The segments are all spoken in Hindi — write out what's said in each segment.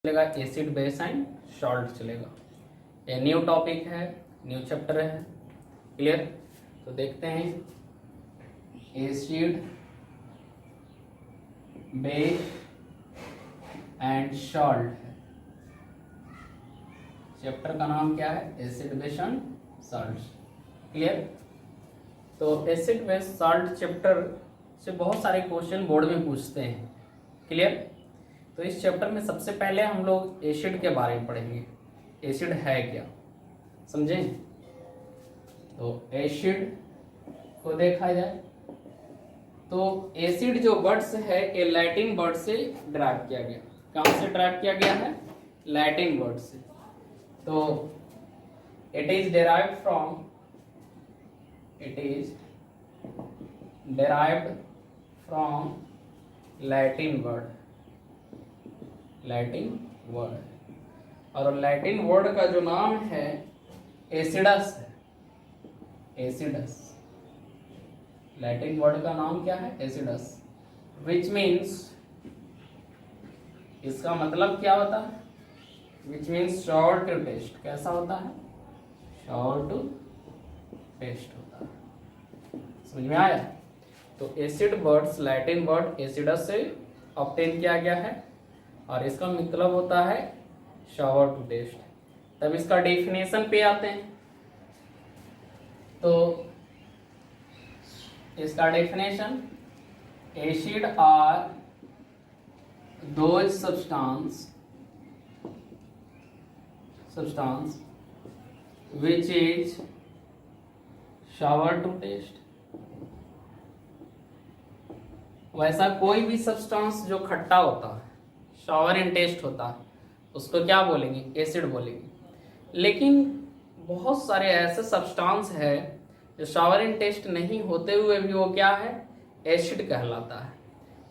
चलेगा, एसिड बेस एंड सॉल्ट चलेगा। ये न्यू टॉपिक है, न्यू चैप्टर है। क्लियर? तो देखते हैं, एसिड बेस एंड सॉल्ट है। चैप्टर का नाम क्या है? Acid base and salt. Clear? तो एसिड बेस सॉल्ट चैप्टर से बहुत सारे क्वेश्चन बोर्ड में पूछते हैं। क्लियर? तो इस चैप्टर में सबसे पहले हम लोग एसिड के बारे में पढ़ेंगे। एसिड है क्या, समझें? तो एसिड को देखा जाए तो एसिड जो वर्ड्स है ये लैटिन वर्ड से ड्राइव किया गया। कहां से ड्राइव किया गया है? लैटिन वर्ड से। तो it is derived from Latin word, और लैटिन वर्ड का जो नाम है एसिडस है। एसिडस, लैटिन वर्ड का नाम क्या है? एसिडस, विच मीन्स, इसका मतलब क्या होता है? Which means sour to taste. कैसा होता है? श्योर टू टेस्ट होता है। समझ में आया? तो acid words Latin word acidus से ऑब्टेन किया गया है और इसका मतलब होता है श्योर टू टेस्ट। तब इसका डेफिनेशन पे आते हैं। तो इसका definition, acid are those substance which is sour to taste। वैसा कोई भी सब्सटेंस जो खट्टा होता है, sour in taste होता है, उसको क्या बोलेंगे? एसिड बोलेंगे। लेकिन बहुत सारे ऐसे सब्सटेंस है जो sour in taste नहीं होते हुए भी वो क्या है? एसिड कहलाता है।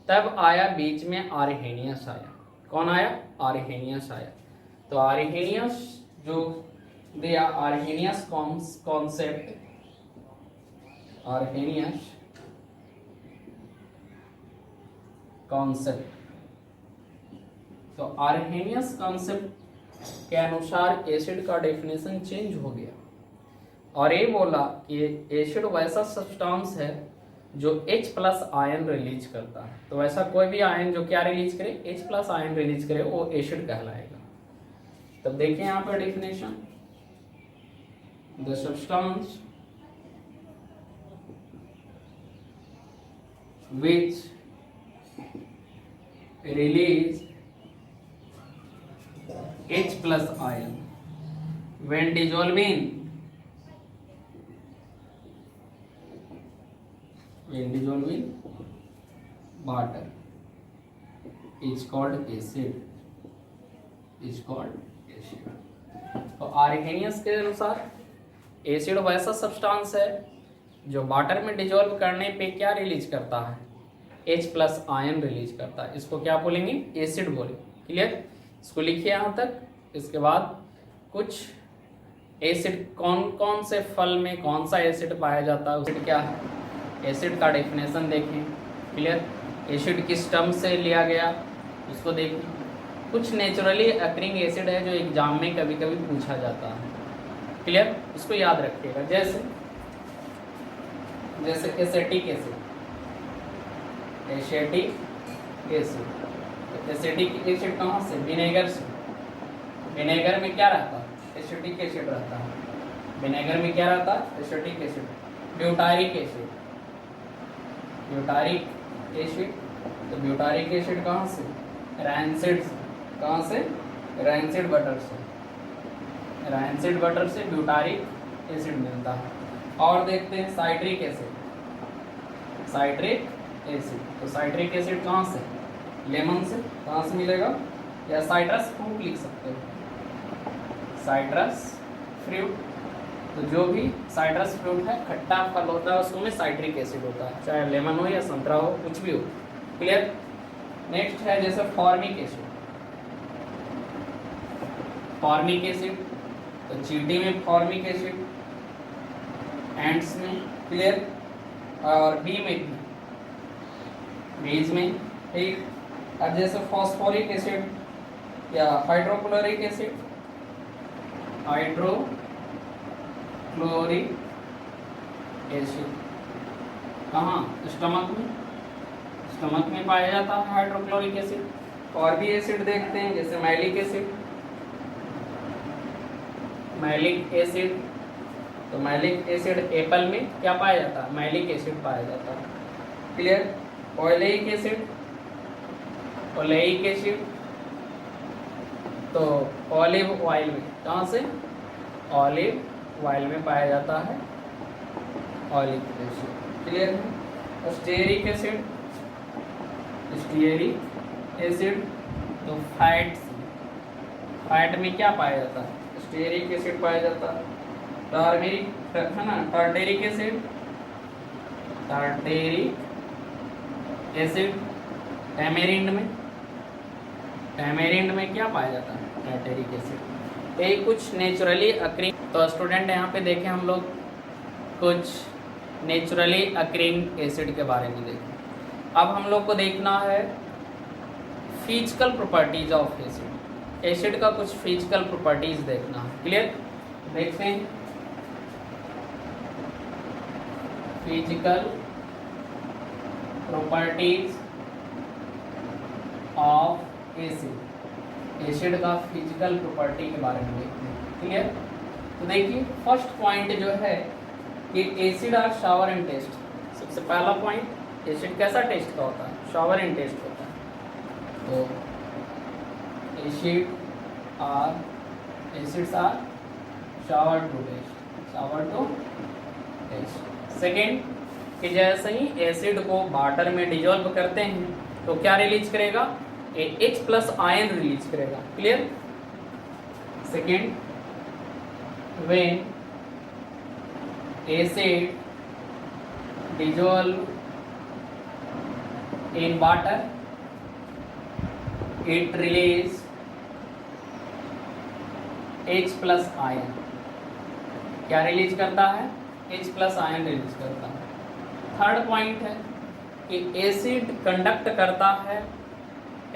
तब आया बीच में आर्हेनियस आया। कौन आया? आर्हेनियस आया। तो आर्हेनियस जो दिया, आर्हेनियस कॉन्सेप्ट, तो आर्हेनियस कॉन्सेप्ट के अनुसार एसिड का डेफिनेशन चेंज हो गया और ये बोला कि एसिड वैसा सब्सटेंस है जो H+ आयन रिलीज करता है। तो वैसा कोई भी आयन जो क्या रिलीज करे? H+ आयन रिलीज करे, वो एसिड कहलाएगा। तब देखिए यहाँ पर definition, the substance which release H+ ion when dissolving water is called acid। तो आर्हेनियस के अनुसार एसिड वैसा सब्सटेंस है जो वाटर में डिजोल्व करने पे क्या रिलीज करता है? H+ आयन रिलीज करता है। इसको क्या बोलेंगे? एसिड बोलेंगे। क्लियर? इसको लिखिए यहाँ तक। इसके बाद कुछ एसिड, कौन कौन से फल में कौन सा एसिड पाया जाता है, एसिड क्या है? एसिड का डेफिनेशन देखें। क्लियर? एसिड किस टर्म से लिया गया उसको देखें। कुछ नेचुरली अकरिंग एसिड है जो एग्जाम में कभी कभी पूछा जाता है। क्लियर? इसको याद रखिएगा। जैसे एसिटिक एसिड, तो एसिटिक एसिड कहाँ से? विनेगर से। विनेगर में क्या रहता है? एसिटिक एसिड रहता है। विनेगर में क्या रहता है? Acetic acid. ब्यूटारिक एसिड, तो ब्यूटारिक एसिड कहाँ से? रैंसिड। कहाँ से? रैंसिड बटर से। रैंसिड बटर से ब्यूटारिक एसिड मिलता है। और देखते हैं साइट्रिक एसिड। तो साइट्रिक एसिड कहाँ से? लेमन से। कहाँ से मिलेगा? या साइट्रस फ्रूट लिख सकते हो, साइट्रस फ्रूट। तो जो भी साइट्रस फ्रूट है, खट्टा फल होता है, उसमें साइट्रिक एसिड होता है, चाहे लेमन हो या संतरा हो, कुछ भी हो। क्लियर? नेक्स्ट है जैसे फॉर्मिक एसिड। तो चींटी में फॉर्मिक एसिड, एंड्स में। क्लियर? और बी में भी, बीज में। ठीक। अब जैसे फॉस्फोरिक एसिड या हाइड्रोक्लोरिक एसिड, हाइड्रोक्लोरिक एसिड कहाँ, स्टमक में पाया जाता है हाइड्रोक्लोरिक एसिड। और भी एसिड देखते हैं, जैसे मैलिक एसिड। तो मैलिक एसिड एप्पल में क्या पाया जाता है, मैलिक एसिड पाया जाता है। क्लियर। ओलेइक एसिड तो ऑलिव ऑयल में, कहाँ से, ऑलिव ऑयल में पाया जाता है ऑलिव एसिड। क्लियर है। स्टीयरिक एसिड तो फैट में क्या पाया जाता है, स्टीयरिक एसिड पाया जाता है। टार्मेरिक है ना, टार्टेरिक एसिड टैमेरिंड में क्या पाया जाता है, टार्टेरिक एसिड। ये कुछ नेचुरली अक्रिंग, तो स्टूडेंट यहाँ पे देखें हम लोग कुछ नेचुरली अक्रिंग एसिड के बारे में देखें। अब हम लोग को देखना है फिजिकल प्रॉपर्टीज ऑफ एसिड का कुछ फिजिकल प्रॉपर्टीज देखना है। क्लियर। देखते हैं फिजिकल प्रॉपर्टीज ऑफ एसिड का फिजिकल प्रॉपर्टी के बारे में देखते हैं। क्लियर। तो देखिए फर्स्ट पॉइंट जो है कि acid are sour and taste. सबसे पहला पॉइंट, एसिड कैसा टेस्ट का होता है, शावर एंड टेस्ट होता है। तो acids are sour to taste. Second कि जैसे ही एसिड को वाटर में डिजोल्व करते हैं तो क्या रिलीज करेगा, H+ आयन रिलीज करेगा। Clear. Second, when acid dissolve in water it release H+ ion. क्या रिलीज करता है, H+ आयन रिलीज करता है। थर्ड पॉइंट है कि एसिड कंडक्ट करता है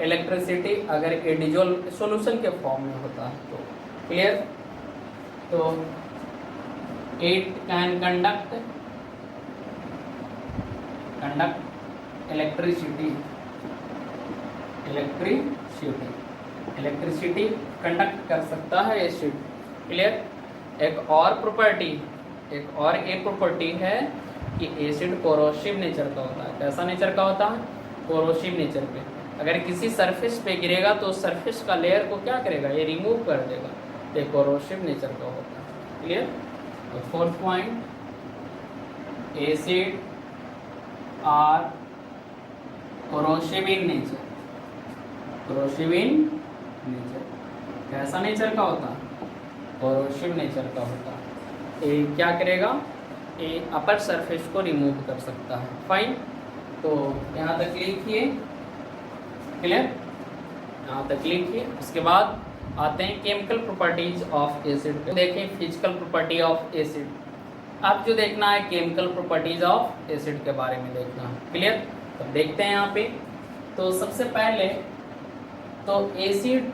इलेक्ट्रिसिटी अगर ये डिजोल्व सॉल्यूशन के फॉर्म में होता है तो। क्लियर। तो it can conduct electricity conduct कर सकता है एसिड। क्लियर। एक और प्रॉपर्टी है कि एसिड कोरोसिव नेचर का होता है। कैसा नेचर का होता है, कोरोसिव नेचर पे। अगर किसी सरफेस पे गिरेगा तो सरफेस का लेयर को क्या करेगा, ये रिमूव कर देगा। ये कोरोसिव नेचर का होता है। क्लियर। तो fourth point, acid are corrosive in nature. कैसा नेचर का होता है, कोरोसिव नेचर का होता है। ये क्या करेगा, ये अपर सरफेस को रिमूव कर सकता है। फाइन। तो यहाँ तक लिखिए। क्लियर। यहाँ तक लिखिए। उसके बाद आते हैं केमिकल प्रॉपर्टीज ऑफ एसिड पे। देखें फिजिकल प्रॉपर्टी ऑफ एसिड। अब जो देखना है केमिकल प्रॉपर्टीज ऑफ एसिड के बारे में देखना है। क्लियर। तो देखते हैं यहाँ पे। तो सबसे पहले तो एसिड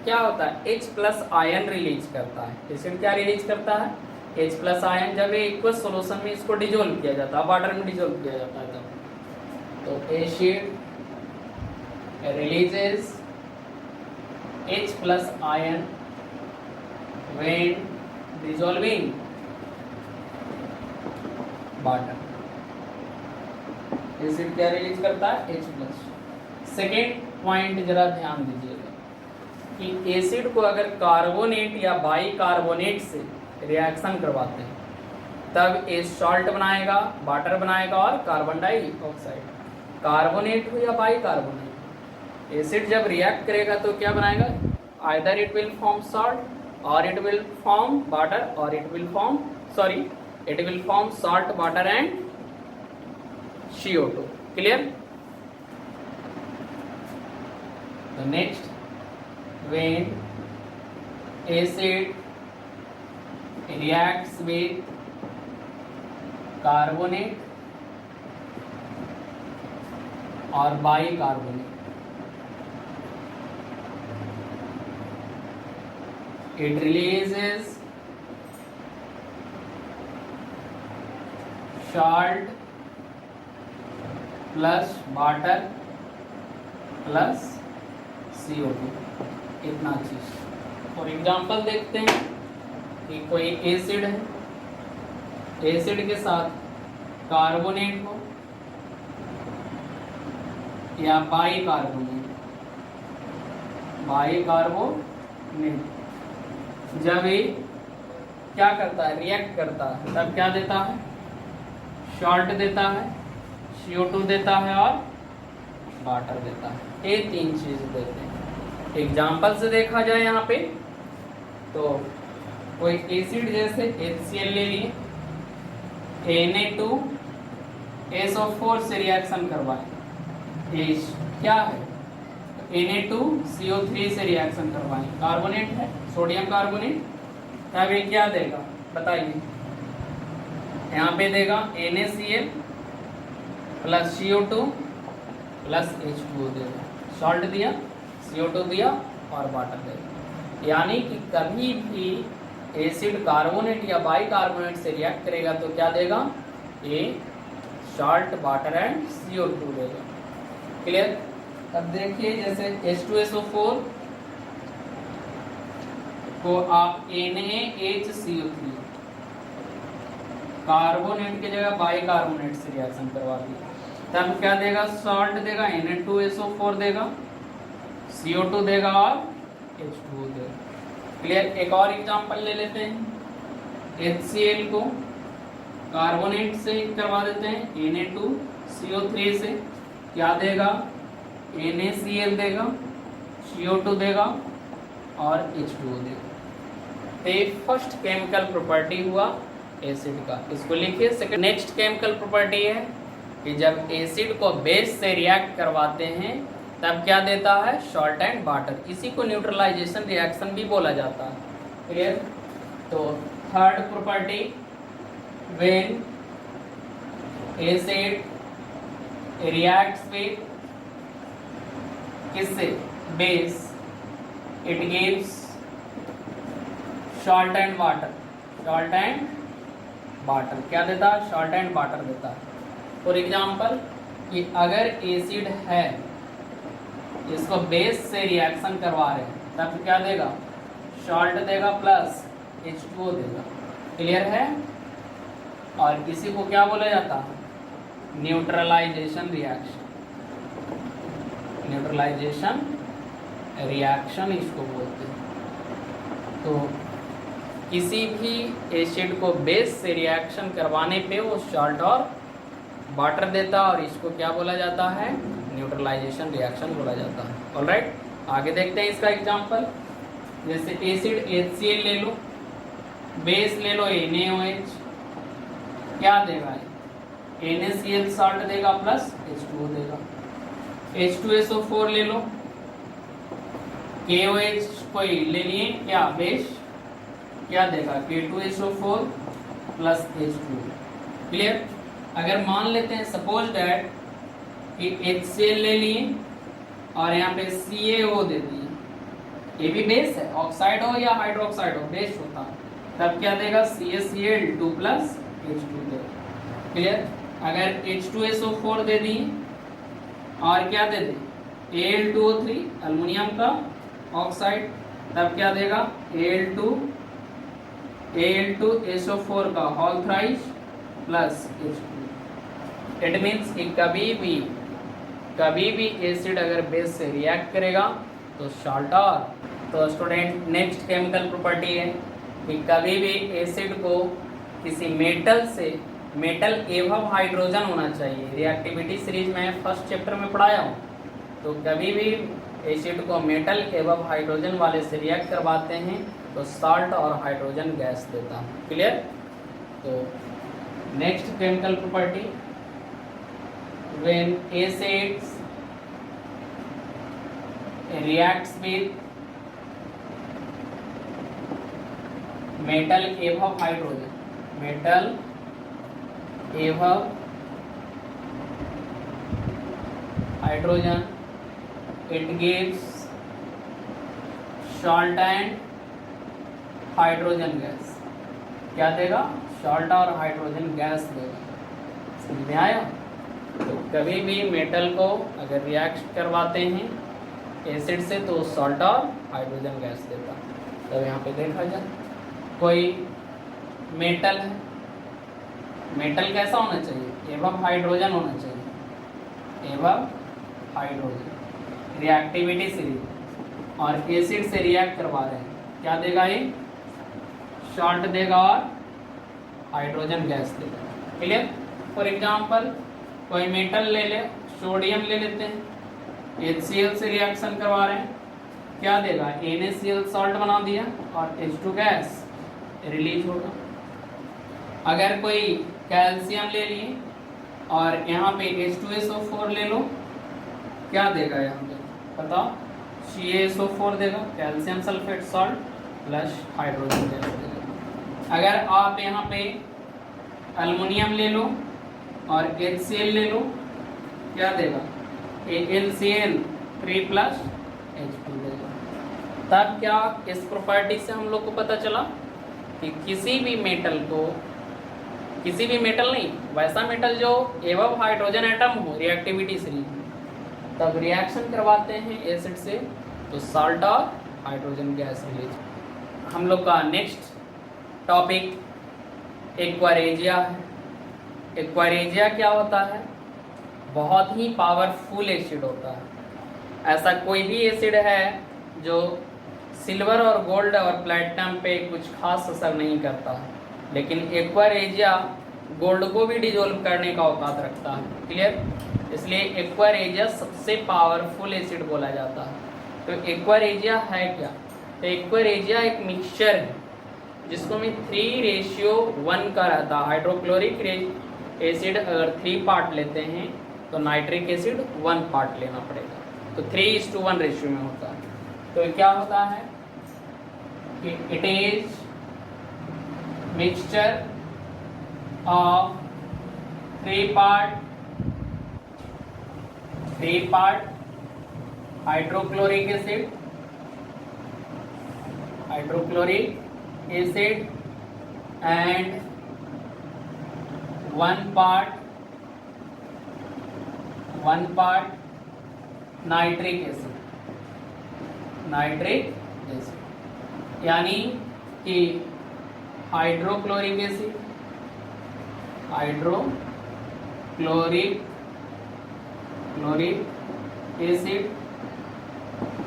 क्या होता है, H+ आयन रिलीज करता है। एसिड क्या रिलीज करता है, H+ आयन। जब ये एक्वस सॉल्यूशन में इसको डिजोल्व किया जाता है, वाटर में डिजोल्व किया जाता है तब। तो acid releases H+ ion when dissolving water। Acid क्या रिलीज करता है, H+। सेकेंड पॉइंट जरा ध्यान दीजिएगा कि एसिड को अगर कार्बोनेट या बाइकार्बोनेट से रिएक्शन करवाते हैं तब ये सॉल्ट बनाएगा, वाटर बनाएगा और कार्बन डाइऑक्साइड। कार्बोनेट हो या बाइकार्बोनेट, एसिड जब रिएक्ट करेगा तो क्या बनाएगा, either it will form salt और इट विल फॉर्म वाटर और it will form salt, water and CO2। Clear. तो next, when acid reacts with carbonate और bicarbonate, it releases salt plus water plus CO2, इतना चीज। फॉर एग्जाम्पल देखते हैं कि कोई एसिड है, एसिड के साथ कार्बोनेट हो या बाइकार्बोनेट, जब ये क्या करता है, रिएक्ट करता है, तब क्या देता है, सॉल्ट देता है, CO2 देता है और वाटर देता है। ये तीन चीज देते हैं। एग्जाम्पल से देखा जाए यहाँ पे तो कोई एसिड जैसे HCl ले लिए, Na2SO4 से रिएक्शन करवाए, क्या है, Na2CO3 से रिएक्शन करवाएं, कार्बोनेट है, सोडियम कार्बोनेट, तब ये क्या देगा बताइए, यहाँ पे देगा NaCl plus CO2 plus H2O देगा, सॉल्ट दिया, CO2 दिया और वाटर देगा। यानी कि कभी भी एसिड कार्बोनेट या बाइकार्बोनेट से रिएक्ट करेगा तो क्या देगा, ये सॉल्ट, वाटर एंड CO2 देगा। क्लियर। अब देखिए जैसे H2SO4 को आप NaHCO3 कार्बोनेट की जगह बाइकार्बोनेट से रिएक्शन करवा दिया, तब क्या देगा, सॉल्ट देगा, Na2SO4 देगा, CO2 देगा और H2O देगा। क्लियर। एक और एग्जांपल ले लेते हैं, HCl को कार्बोनेट से करवा देते हैं, Na2CO3 से, क्या देगा, NaCl देगा, CO2 देगा और H2O देगा। ये फर्स्ट केमिकल प्रॉपर्टी हुआ एसिड का, इसको लिखिए। सेकंड नेक्स्ट केमिकल प्रॉपर्टी है कि जब एसिड को बेस से रिएक्ट करवाते हैं तब क्या देता है, सॉल्ट एंड वाटर। इसी को न्यूट्रलाइजेशन रिएक्शन भी बोला जाता है। क्लियर। तो third property, when acid reacts with किससे, base, it gives salt and water, salt and water क्या देता है, सॉल्ट एंड वाटर देता है। फॉर एग्जाम्पल कि अगर एसिड है, इसको बेस से रिएक्शन करवा रहे हैं, तब क्या देगा, सॉल्ट देगा प्लस H2O देगा। क्लियर है। और इसी को क्या बोला जाता है, न्यूट्रलाइजेशन रिएक्शन, न्यूट्रलाइजेशन रिएक्शन इसको बोलते हैं। तो किसी भी एसिड को बेस से रिएक्शन करवाने पे वो सॉल्ट और वाटर देता है और इसको क्या बोला जाता है, न्यूट्रलाइजेशन रिएक्शन बोला जाता है। ऑलराइट, आगे देखते हैं इसका एग्जांपल। जैसे एसिड HCl ले लो, बेस ले लो NaOH, क्या देगा, NaCl सॉल्ट देगा प्लस H2O देगा। H2SO4 ले लो, KOH कोई ले लिए, क्या बेस, क्या देगा, K2SO4 प्लस H2O। क्लियर। अगर मान लेते हैं सपोज दैट कि HCl ले लिए और यहाँ पे CaO दे दिए, ये भी बेस है, ऑक्साइड हो या हाइड्रोक्साइड हो, बेस होता है, तब क्या देगा, CaCl2 प्लस H2 देगा। क्लियर। अगर H2SO4 दे दिए और क्या दे दे, Al2O3 अल्युमिनियम का ऑक्साइड, तब क्या देगा, Al2SO4 का whole thrice plus H2। It means कि कभी भी एसिड अगर बेस से रिएक्ट करेगा तो सॉल्ट और, तो स्टूडेंट नेक्स्ट केमिकल प्रॉपर्टी है कि कभी भी एसिड को किसी मेटल से, मेटल एवं हाइड्रोजन होना चाहिए। रिएक्टिविटी सीरीज में फर्स्ट चैप्टर में पढ़ाया हूँ। तो कभी भी एसिड को मेटल एवं हाइड्रोजन वाले से रिएक्ट करवाते हैं तो सॉल्ट और हाइड्रोजन गैस देता है। क्लियर। तो next chemical property, when acids reacts with metal एवं हाइड्रोजन, मेटल एवं hydrogen, it gives salt and hydrogen gas. क्या देगा? सॉल्ट और हाइड्रोजन गैस देगा। समझ में आया? तो कभी भी मेटल को अगर रिएक्ट करवाते हैं एसिड से तो सॉल्ट और हाइड्रोजन गैस देता। तो यहाँ पे देखा जाए कोई मेटल है, मेटल कैसा होना चाहिए? एवं हाइड्रोजन होना चाहिए, एवं हाइड्रोजन। रिएक्टिविटी सीरीज और एसिड से रिएक्ट करवा रहे हैं, क्या देगा ये? सॉल्ट देगा और हाइड्रोजन गैस देगा। क्लियर? फॉर एग्जांपल कोई मेटल ले ले, सोडियम ले लेते हैं, HCl से रिएक्शन करवा रहे हैं, क्या देगा? NaCl सॉल्ट बना दिया और H2 गैस रिलीज होगा। अगर कोई कैल्शियम ले लिए और यहाँ पे H2SO4 ले लो, क्या देगा? यहाँ पे बताओ, CaSO4 देगा, calcium sulphate salt plus hydrogen gas देगा। अगर आप यहाँ पे एल्युमिनियम ले लो और HCl ले लो, क्या देगा? AlCl3 प्लस H2 देगा। तब क्या इस प्रॉपर्टी से हम लोग को पता चला कि किसी भी मेटल को, किसी भी मेटल नहीं, वैसा मेटल जो एवं हाइड्रोजन एटम हो रिएक्टिविटी सीरीज में, तब रिएक्शन करवाते हैं एसिड से तो सॉल्ट और हाइड्रोजन गैस रिलीज। हम लोग का नेक्स्ट टॉपिक एक्वारेजिया है। एक्वारेजिया क्या होता है? बहुत ही पावरफुल एसिड होता है। ऐसा कोई भी एसिड है जो सिल्वर और गोल्ड और प्लैटिनम पे कुछ खास असर नहीं करता है, लेकिन एक्वारेजिया गोल्ड को भी डिजोल्व करने का औकात रखता है। क्लियर? इसलिए एक्वारेजिया सबसे पावरफुल एसिड बोला जाता है। तो एक्वारेजिया है क्या? तो एक्वारेजिया एक मिक्सचर है जिसको में 3:1 का रहता है। हाइड्रोक्लोरिक एसिड अगर 3 पार्ट लेते हैं तो नाइट्रिक एसिड 1 पार्ट लेना पड़ेगा, तो 3:1 रेशियो में होता है। तो क्या होता है कि it is mixture of 3 part hydrochloric acid and 1 part nitric acid. यानी कि हाइड्रोक्लोरिक एसिड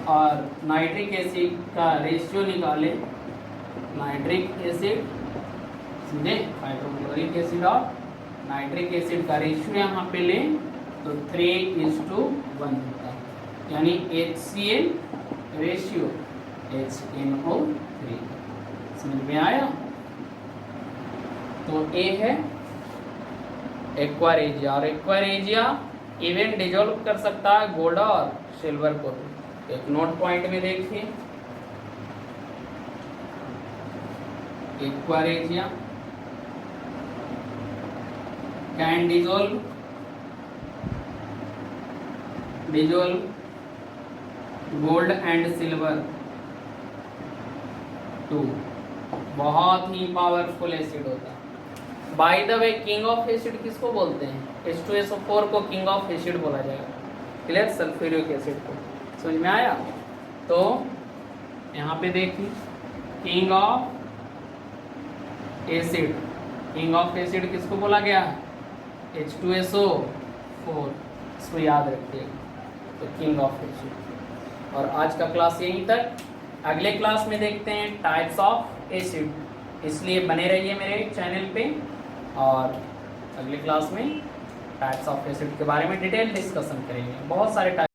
और नाइट्रिक एसिड का रेशियो निकाले, नाइट्रिक एसिड समझे, हाइड्रोक्लोरिक एसिड और नाइट्रिक एसिड का रेशियो यहाँ पे लें तो 3:1 होता है। यानी HCl रेशियो HNO3। समझ में आया? तो ए है एक्वारेजिया, और एक्वारेजिया इवन डिजोल्व कर सकता है गोल्ड और सिल्वर को। एक नोट पॉइंट में देखिए, aqua regia can dissolve gold and silver too. बहुत ही पावरफुल एसिड होता है। By the way king of acid किसको बोलते हैं? H2SO4 को किंग ऑफ एसिड बोला जाएगा। क्लियर? सल्फ्यूरिक एसिड को। समझ में आया? तो यहाँ पे देखिए, किंग ऑफ एसिड किसको बोला गया है? H2SO4। इसको याद रखिएगा, तो किंग ऑफ एसिड। और आज का क्लास यहीं तक। अगले क्लास में देखते हैं टाइप्स ऑफ एसिड, इसलिए बने रहिए मेरे चैनल पे। और अगले क्लास में टाइप्स ऑफ एसिड के बारे में डिटेल डिस्कशन करेंगे। बहुत सारे टाइप